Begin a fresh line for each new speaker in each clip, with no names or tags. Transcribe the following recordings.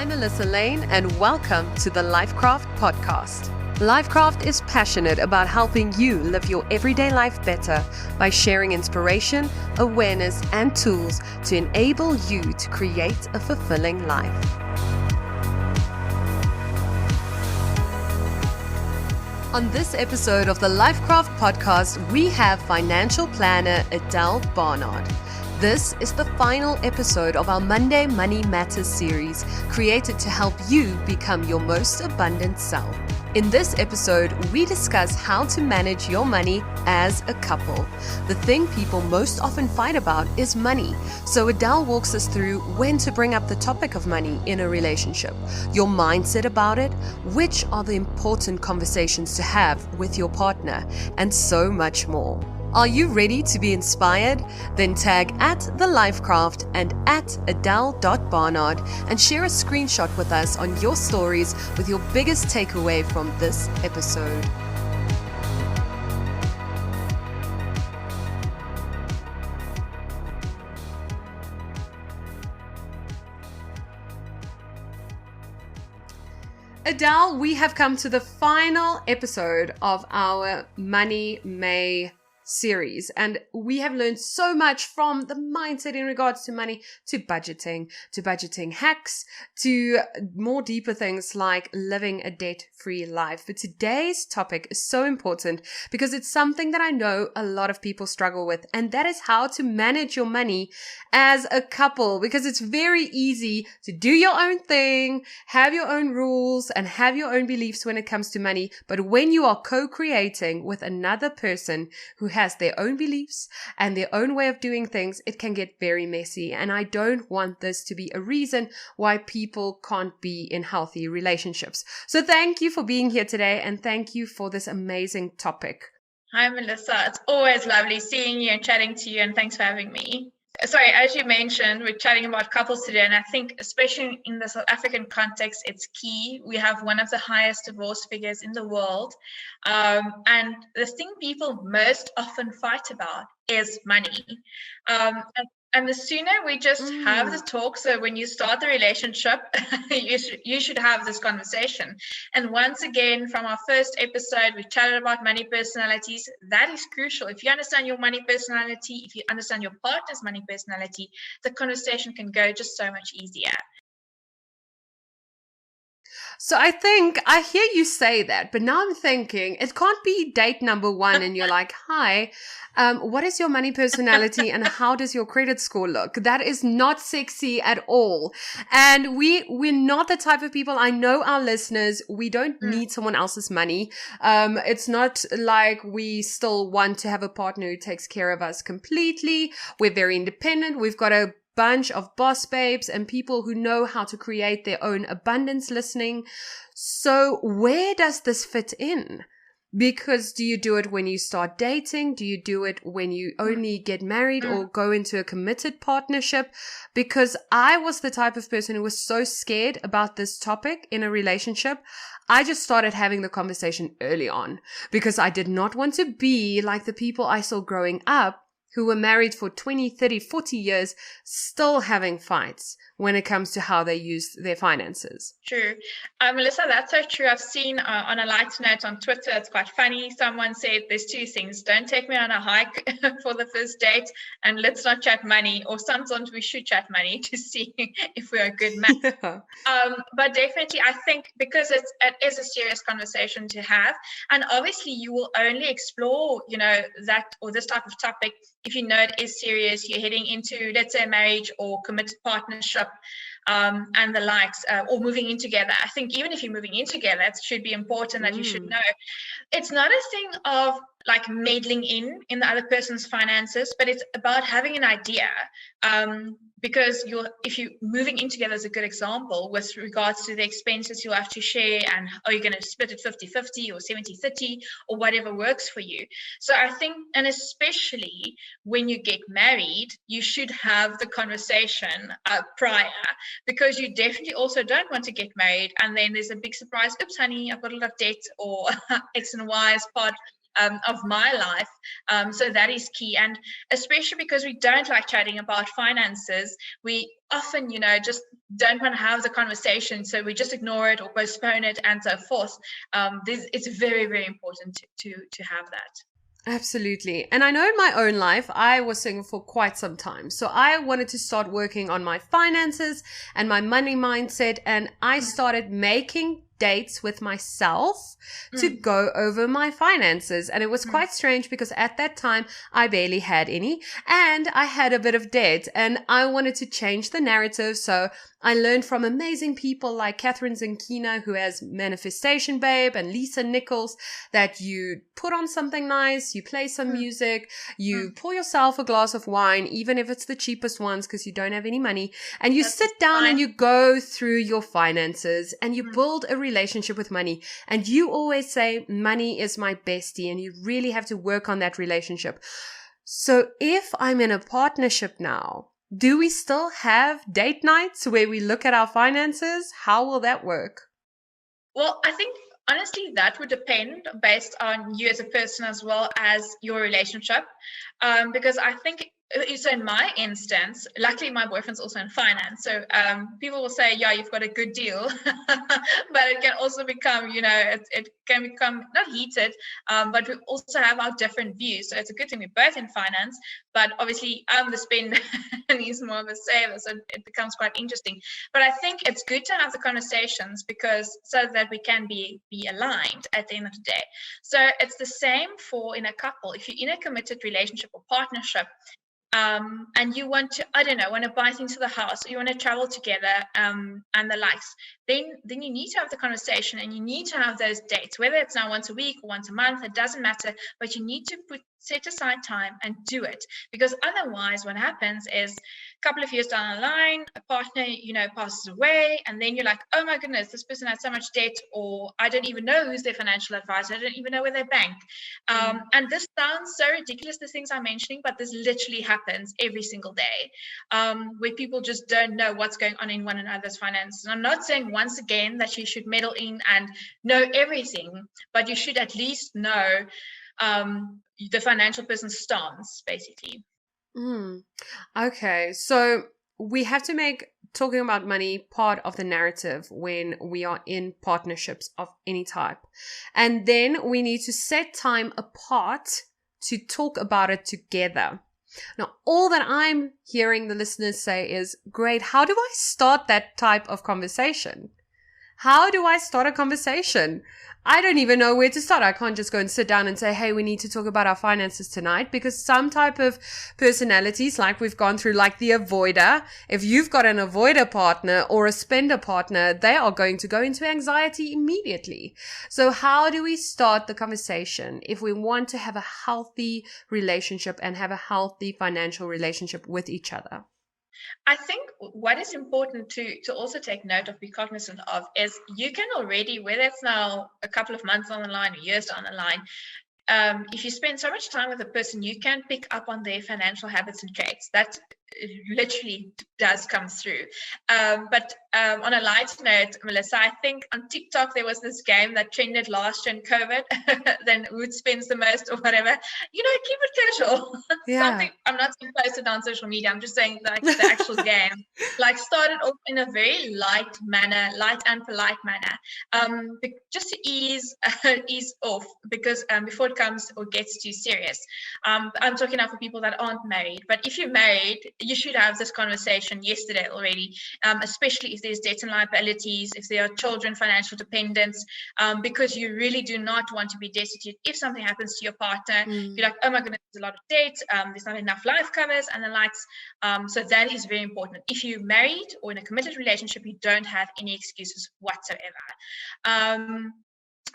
I'm Melissa Lane, and welcome to the LifeKraft podcast. LifeKraft is passionate about helping you live your everyday life better by sharing inspiration, awareness, and tools to enable you to create a fulfilling life. On this episode of the LifeKraft podcast, we have financial planner Adele Barnard. This is the final episode of our Monday Money Matters series, created to help you become your most abundant self. In this episode, we discuss how to manage your money as a couple. The thing people most often fight about is money. So Adele walks us through when to bring up the topic of money in a relationship, your mindset about it, which are the important conversations to have with your partner, and so much more. Are you ready to be inspired? Then tag at the LifeKraft and at Adele.Barnard and share a screenshot with us on your stories with your biggest takeaway from this episode. Adele, we have come to the final episode of our Money May series, and we have learned so much from the mindset in regards to money, to budgeting hacks, to more deeper things like living a debt-free life. But today's topic is so important because it's something that I know a lot of people struggle with, and that is how to manage your money as a couple, because it's very easy to do your own thing, have your own rules, and have your own beliefs when it comes to money. But when you are co-creating with another person who has their own beliefs and their own way of doing things, it can get very messy. And I don't want this to be a reason why people can't be in healthy relationships. So thank you for being here today, and thank you for this amazing topic.
Hi, Melissa. It's always lovely seeing you and chatting to you, and thanks for having me. Sorry, as you mentioned, we're chatting about couples today, and I think especially in the South African context, it's key. We have one of the highest divorce figures in the world, and the thing people most often fight about is money. And the sooner we just have the talk, so when you start the relationship, you should have this conversation. And once again, from our first episode, we chatted about money personalities. That is crucial. If you understand your money personality, if you understand your partner's money personality, the conversation can go just so much easier.
So I think I hear you say that, but now I'm thinking it can't be date number one and you're like, hi, what is your money personality and how does your credit score look? That is not sexy at all. And we're not the type of people, I know our listeners, we don't need someone else's money. It's not like we still want to have a partner who takes care of us completely. We're very independent. We've got a bunch of boss babes and people who know how to create their own abundance listening. So where does this fit in? Because do you do it when you start dating? Do you do it when you only get married or go into a committed partnership? Because I was the type of person who was so scared about this topic in a relationship. I just started having the conversation early on because I did not want to be like the people I saw growing up who were married for 20, 30, 40 years, still having fights when it comes to how they use their finances.
True. Melissa, that's so true. I've seen on a light note on Twitter, it's quite funny. Someone said there's two things. Don't take me on a hike for the first date, and let's not chat money. Or sometimes we should chat money to see if we're a good match. But definitely, I think because it is a serious conversation to have. And obviously, you will only explore, that or this type of topic if you know it is serious, you're heading into, let's say, marriage or committed partnership, and the likes, or moving in together. I think even if you're moving in together, it should be important that you should know. It's not a thing of like meddling in the other person's finances, but it's about having an idea. Because if you're moving in together is a good example with regards to the expenses you'll have to share, and are you going to split it 50-50 or 70-30 or whatever works for you. So I think, and especially when you get married, you should have the conversation prior, because you definitely also don't want to get married and then there's a big surprise. Oops, honey, I've got a lot of debt, or X and Y's part of my life. So that is key. And especially because we don't like chatting about finances, we often, just don't want to have the conversation. So we just ignore it or postpone it and so forth. It's very, very important to have that.
Absolutely. And I know in my own life, I was single for quite some time. So I wanted to start working on my finances and my money mindset. And I started making dates with myself to go over my finances. And it was quite strange because at that time I barely had any and I had a bit of debt and I wanted to change the narrative. So I learned from amazing people like Catherine Zankina, who has Manifestation Babe, and Lisa Nichols, that you put on something nice, you play some music, you pour yourself a glass of wine, even if it's the cheapest ones because you don't have any money, and you sit down and you go through your finances and you build a relationship with money. And you always say, money is my bestie, and you really have to work on that relationship. So if I'm in a partnership now, do we still have date nights where we look at our finances? How will that work?
Well, I think honestly that would depend based on you as a person as well as your relationship. Because I think, so in my instance, luckily my boyfriend's also in finance. So people will say, yeah, you've got a good deal. But it can also become, it can become not heated, but we also have our different views. So it's a good thing we're both in finance, but obviously I'm the spender and he's more of a saver. So it becomes quite interesting. But I think it's good to have the conversations so that we can be aligned at the end of the day. So it's the same for in a couple. If you're in a committed relationship or partnership, and you want to, want to buy things for the house, or you want to travel together, and the likes, then you need to have the conversation and you need to have those dates, whether it's now once a week or once a month, it doesn't matter, but you need to set aside time and do it, because otherwise what happens is a couple of years down the line, a partner, passes away, and then you're like, oh my goodness, this person has so much debt, or I don't even know who's their financial advisor, I don't even know where they bank. And this sounds so ridiculous, the things I'm mentioning, but this literally happens every single day, where people just don't know what's going on in one another's finances. And I'm not saying once again that you should meddle in and know everything, but you should at least know the financial person's stance, basically.
Okay, so we have to make talking about money part of the narrative when we are in partnerships of any type. And then we need to set time apart to talk about it together. Now, all that I'm hearing the listeners say is, great, how do I start that type of conversation? How do I start a conversation? I don't even know where to start. I can't just go and sit down and say, hey, we need to talk about our finances tonight, because some type of personalities, like we've gone through, like the avoider, if you've got an avoider partner or a spender partner, they are going to go into anxiety immediately. So how do we start the conversation if we want to have a healthy relationship and have a healthy financial relationship with each other?
I think what is important to also take note of, be cognizant of, is you can already, whether it's now a couple of months down the line or years down the line, if you spend so much time with a person, you can pick up on their financial habits and traits. That literally does come through. But on a light note, Melissa, I think on TikTok there was this game that trended last year in COVID. Then who spends the most or whatever. Keep it casual.
Yeah.
Something I'm not saying posted on social media. I'm just saying like the actual game, like started off in a very light and polite manner, just to ease off, because before it comes or gets too serious. I'm talking now for people that aren't married, but if you're married, you should have this conversation yesterday already, especially if there's debts and liabilities, if there are children, financial dependents, because you really do not want to be destitute if something happens to your partner. You're like, oh my goodness, there's a lot of debt, there's not enough life covers and the likes. So that is very important. If you're married or in a committed relationship, you don't have any excuses whatsoever.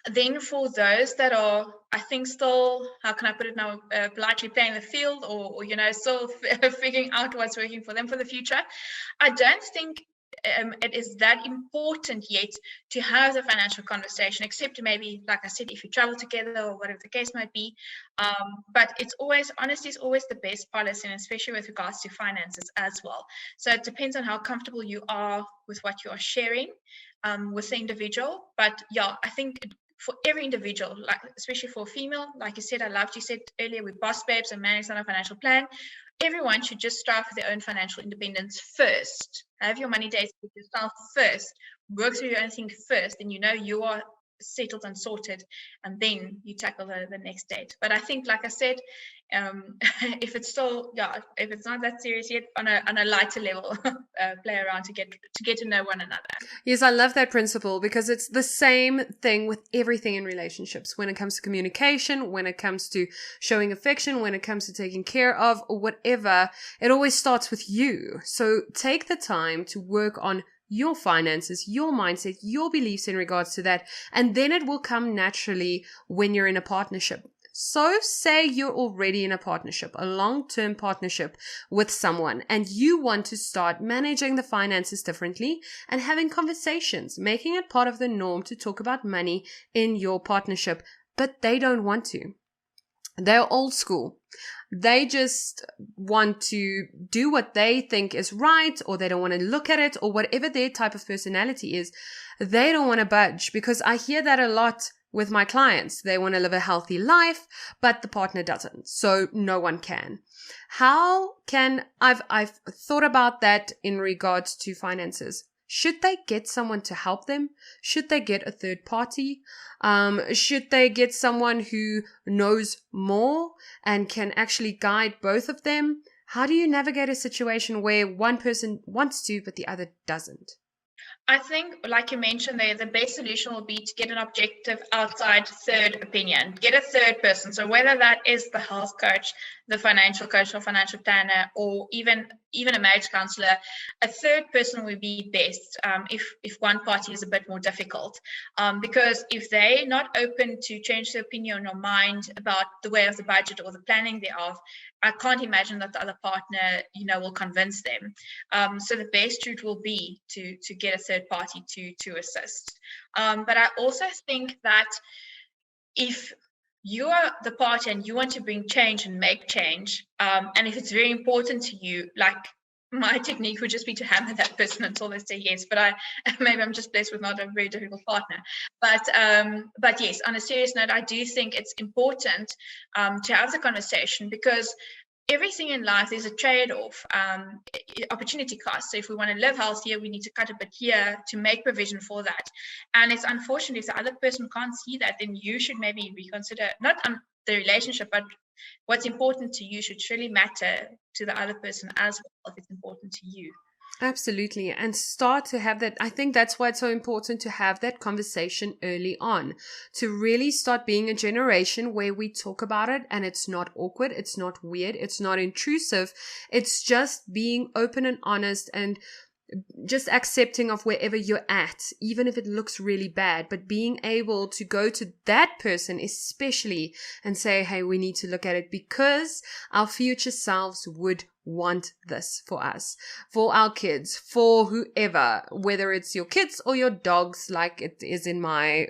Then for those that are, I think, still, how can I put it now, politely playing the field, or still figuring out what's working for them for the future, I don't think it is that important yet to have the financial conversation, except maybe, like I said, if you travel together or whatever the case might be. But it's always, honesty is always the best policy, and especially with regards to finances as well. So it depends on how comfortable you are with what you are sharing with the individual. But yeah, I think for every individual, like especially for a female, like you said, you said earlier, we're boss babes and manage on a financial plan. Everyone should just strive for their own financial independence first. Have your money dates with yourself first. Work through your own thing first, and you are settled and sorted, and then you tackle the next date. But I think, like I said, if it's not that serious yet, on a lighter level, play around to get to know one another.
Yes, I love that principle, because it's the same thing with everything in relationships. When it comes to communication, when it comes to showing affection, when it comes to taking care of, or whatever, it always starts with you. So take the time to work on your finances, your mindset, your beliefs in regards to that, and then it will come naturally when you're in a partnership. So say you're already in a partnership, a long-term partnership with someone, and you want to start managing the finances differently and having conversations, making it part of the norm to talk about money in your partnership, but they don't want to. They're old school. They just want to do what they think is right, or they don't want to look at it, or whatever their type of personality is. They don't want to budge, because I hear that a lot with my clients. They want to live a healthy life, but the partner doesn't. So no one can. I've thought about that in regards to finances. Should they get someone to help them? Should they get a third party? Should they get someone who knows more and can actually guide both of them? How do you navigate a situation where one person wants to, but the other doesn't?
I think, like you mentioned there, the best solution will be to get an objective outside third opinion. Get a third person. So whether that is the health coach, the financial coach or financial planner, or even a marriage counselor, a third person would be best if one party is a bit more difficult. Because if they're not open to change their opinion or mind about the way of the budget or the planning thereof, I can't imagine that the other partner, will convince them. So the best route will be to get a third party to assist. But I also think that if you are the party and you want to bring change and make change, and if it's very important to you, like my technique would just be to hammer that person until they say yes. But maybe I'm just blessed with not a very difficult partner. But yes, on a serious note, I do think it's important to have the conversation, because everything in life, there's a trade-off, opportunity cost. So if we want to live healthier, we need to cut a bit here to make provision for that. And it's unfortunate if the other person can't see that, then you should maybe reconsider, not the relationship, but what's important to you should really matter to the other person as well, if it's important to you.
Absolutely. And start to have that. I think that's why it's so important to have that conversation early on, to really start being a generation where we talk about it and it's not awkward. It's not weird. It's not intrusive. It's just being open and honest and just accepting of wherever you're at, even if it looks really bad, but being able to go to that person especially and say, hey, we need to look at it, because our future selves would want this for us, for our kids, for whoever, whether it's your kids or your dogs, like it is in my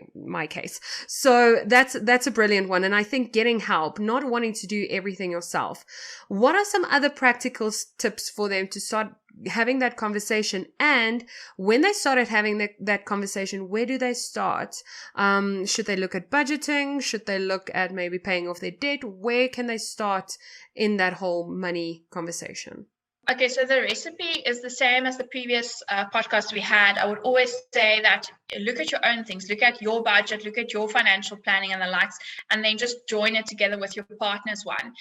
case. So that's a brilliant one. And I think getting help, not wanting to do everything yourself. What are some other practical tips for them to start having that conversation? And when they started having that conversation, where do they start? Should they look at budgeting? Should they look at maybe paying off their debt? Where can they start in that whole money conversation?
Okay, so the recipe is the same as the previous podcast we had. I would always say that look at your own things, look at your budget, look at your financial planning and the likes, and then just join it together with your partner's one.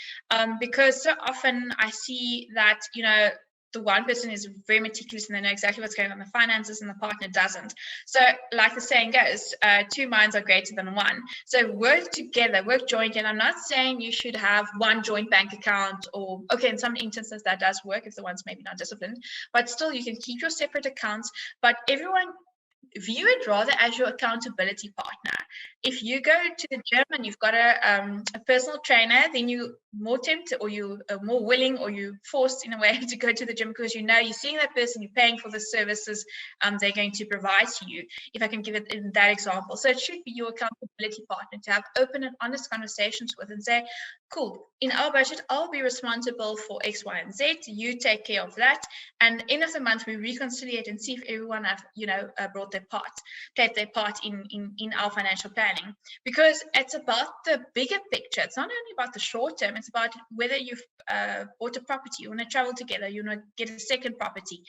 Because so often I see that, the one person is very meticulous and they know exactly what's going on in the finances, and the partner doesn't. So like the saying goes, two minds are greater than one. So work together, work jointly. And I'm not saying you should have one joint bank account, or okay, in some instances that does work if the one's maybe not disciplined, but still you can keep your separate accounts, but everyone view it rather as your accountability partner. If you go to the gym and you've got a personal trainer, then you more tempted, or you are more willing, or you forced in a way to go to the gym, because you're seeing that person, you're paying for the services they're going to provide to you, if I can give it in that example. So it should be your accountability partner to have open and honest conversations with, and say, cool, in our budget, I'll be responsible for X, Y, and Z. You take care of that. And end of the month, we reconcile and see if everyone have, brought played their part in our financial planning, because it's about the bigger picture. It's not only about the short term. It's about whether you've bought a property, you want to travel together, you want to get a second property,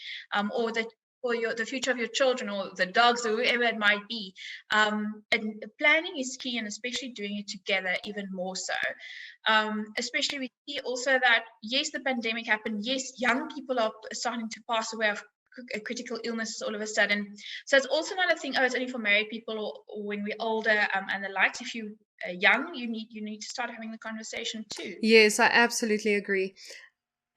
or the future of your children or the dogs or whoever it might be. And planning is key, and especially doing it together even more so. Especially we see also that, yes, the pandemic happened. Yes, young people are starting to pass away of critical illnesses all of a sudden. So it's also not a thing, it's only for married people or when we're older and the likes. If you are young, you need to start having the conversation too.
Yes, I absolutely agree.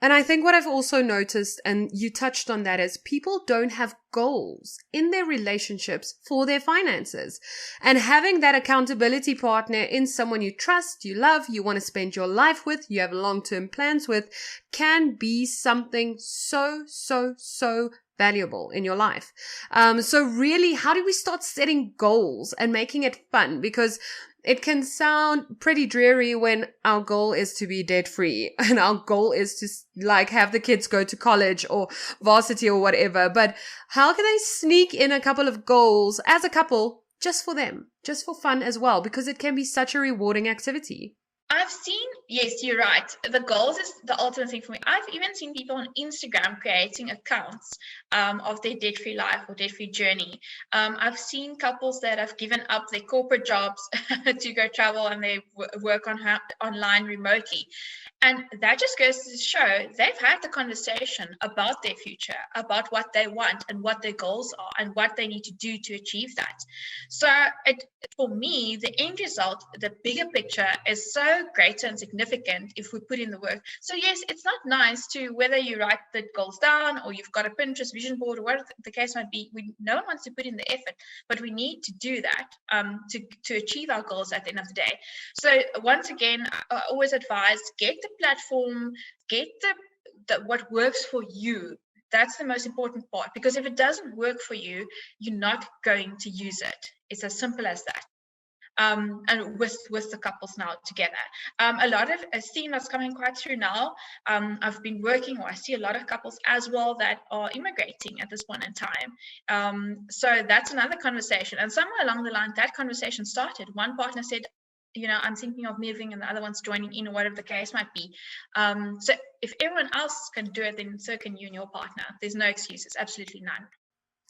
And I think what I've also noticed, and you touched on that, is people don't have goals in their relationships for their finances. And having that accountability partner in someone you trust, you love, you want to spend your life with, you have long-term plans with, can be something so valuable in your life. So really, how do we start setting goals and making it fun? Because it can sound pretty dreary when our goal is to be debt free and our goal is to like have the kids go to college or varsity or whatever. But how can they sneak in a couple of goals as a couple just for them, just for fun as well? Because it can be such a rewarding activity.
I've seen, yes, you're right. The goals is the ultimate thing for me. I've even seen people on Instagram creating accounts of their debt-free life or debt-free journey. I've seen couples that have given up their corporate jobs to go travel, and they work online remotely. And that just goes to show they've had the conversation about their future, about what they want and what their goals are and what they need to do to achieve that. So for me, the end result, the bigger picture, is so greater and significant if we put in the work. So yes, it's not nice to, whether you write the goals down or you've got a Pinterest vision board or whatever the case might be, no one wants to put in the effort, but we need to do that to achieve our goals at the end of the day. So once again, I always advise, get the platform, get the what works for you. That's the most important part, because if it doesn't work for you, you're not going to use it. It's as simple as that. And with the couples now together. A lot of a theme that's coming quite through now, I've been working, or I see a lot of couples as well that are immigrating at this point in time. So that's another conversation. And somewhere along the line, that conversation started. One partner said, I'm thinking of moving, and the other one's joining in, or whatever the case might be. So if everyone else can do it, then so can you and your partner. There's no excuses, absolutely none.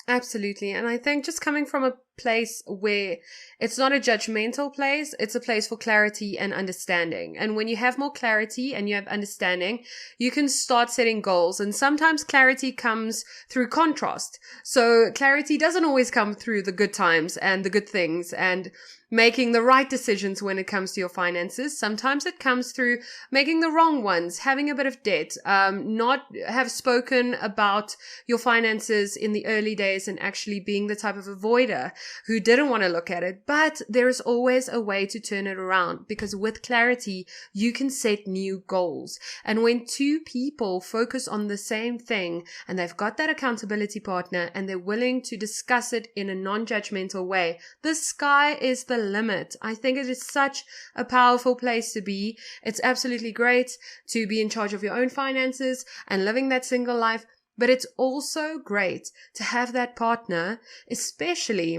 Absolutely. And I think just coming from a place where it's not a judgmental place, it's a place for clarity and understanding. And when you have more clarity and you have understanding, you can start setting goals. And sometimes clarity comes through contrast. So clarity doesn't always come through the good times and the good things and making the right decisions when it comes to your finances. Sometimes it comes through making the wrong ones, having a bit of debt, not have spoken about your finances in the early days and actually being the type of avoider who didn't want to look at it. But there is always a way to turn it around, because with clarity, you can set new goals. And when two people focus on the same thing and they've got that accountability partner and they're willing to discuss it in a non-judgmental way, the sky is the limit. I think it is such a powerful place to be. It's absolutely great to be in charge of your own finances and living that single life, but it's also great to have that partner, especially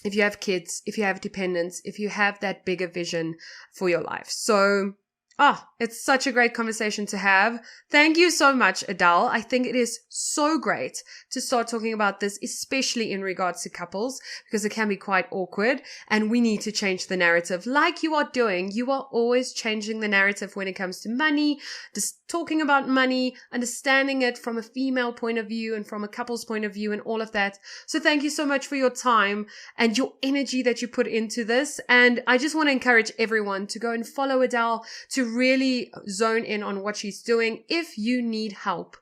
if you have kids, if you have dependents, if you have that bigger vision for your life. So it's such a great conversation to have. Thank you so much, Adele. I think it is so great to start talking about this, especially in regards to couples, because it can be quite awkward and we need to change the narrative like you are doing. You are always changing the narrative when it comes to money, just talking about money, understanding it from a female point of view and from a couple's point of view and all of that. So thank you so much for your time and your energy that you put into this. And I just want to encourage everyone to go and follow Adele, to really zone in on what she's doing. If you need help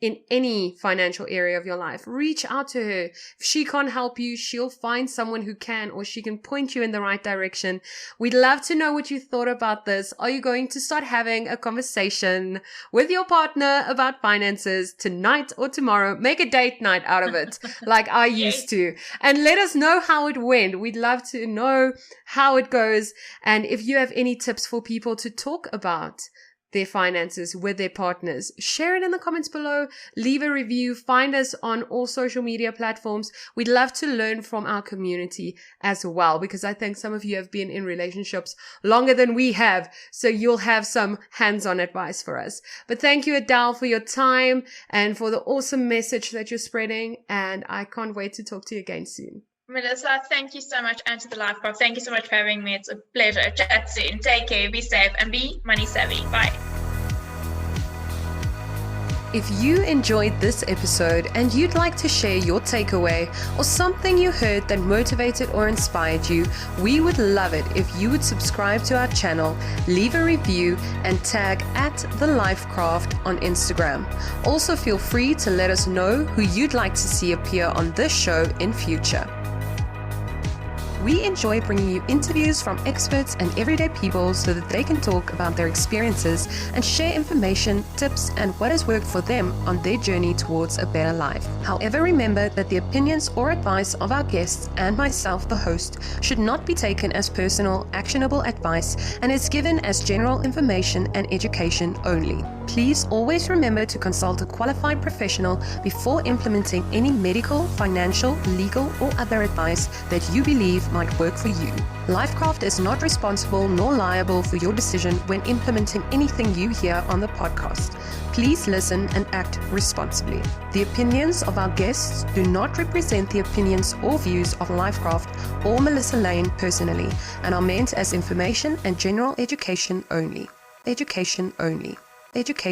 in any financial area of your life, reach out to her. If she can't help you, she'll find someone who can, or she can point you in the right direction. We'd love to know what you thought about this. Are you going to start having a conversation with your partner about finances tonight or tomorrow? Make a date night out of it, like I used to. And let us know how it went. We'd love to know how it goes. And if you have any tips for people to talk about their finances with their partners. Share it in the comments below, leave a review, find us on all social media platforms. We'd love to learn from our community as well, because I think some of you have been in relationships longer than we have, so you'll have some hands-on advice for us. But thank you, Adele, for your time and for the awesome message that you're spreading, and I can't wait to talk to you again soon.
Melissa, thank you so much, and to the LifeKraft, thank you so much for having me. It's a pleasure. Chat soon. Take care, be safe, and be money savvy. Bye.
If you enjoyed this episode and you'd like to share your takeaway or something you heard that motivated or inspired you, we would love it if you would subscribe to our channel, leave a review, and tag @TheLifeKraft on Instagram. Also, feel free to let us know who you'd like to see appear on this show in future. We enjoy bringing you interviews from experts and everyday people so that they can talk about their experiences and share information, tips, and what has worked for them on their journey towards a better life. However, remember that the opinions or advice of our guests and myself, the host, should not be taken as personal, actionable advice and is given as general information and education only. Please always remember to consult a qualified professional before implementing any medical, financial, legal, or other advice that you believe might work for you. LifeKraft is not responsible nor liable for your decision when implementing anything you hear on the podcast. Please listen and act responsibly. The opinions of our guests do not represent the opinions or views of LifeKraft or Melissa Lane personally and are meant as information and general education only. Education only. Education.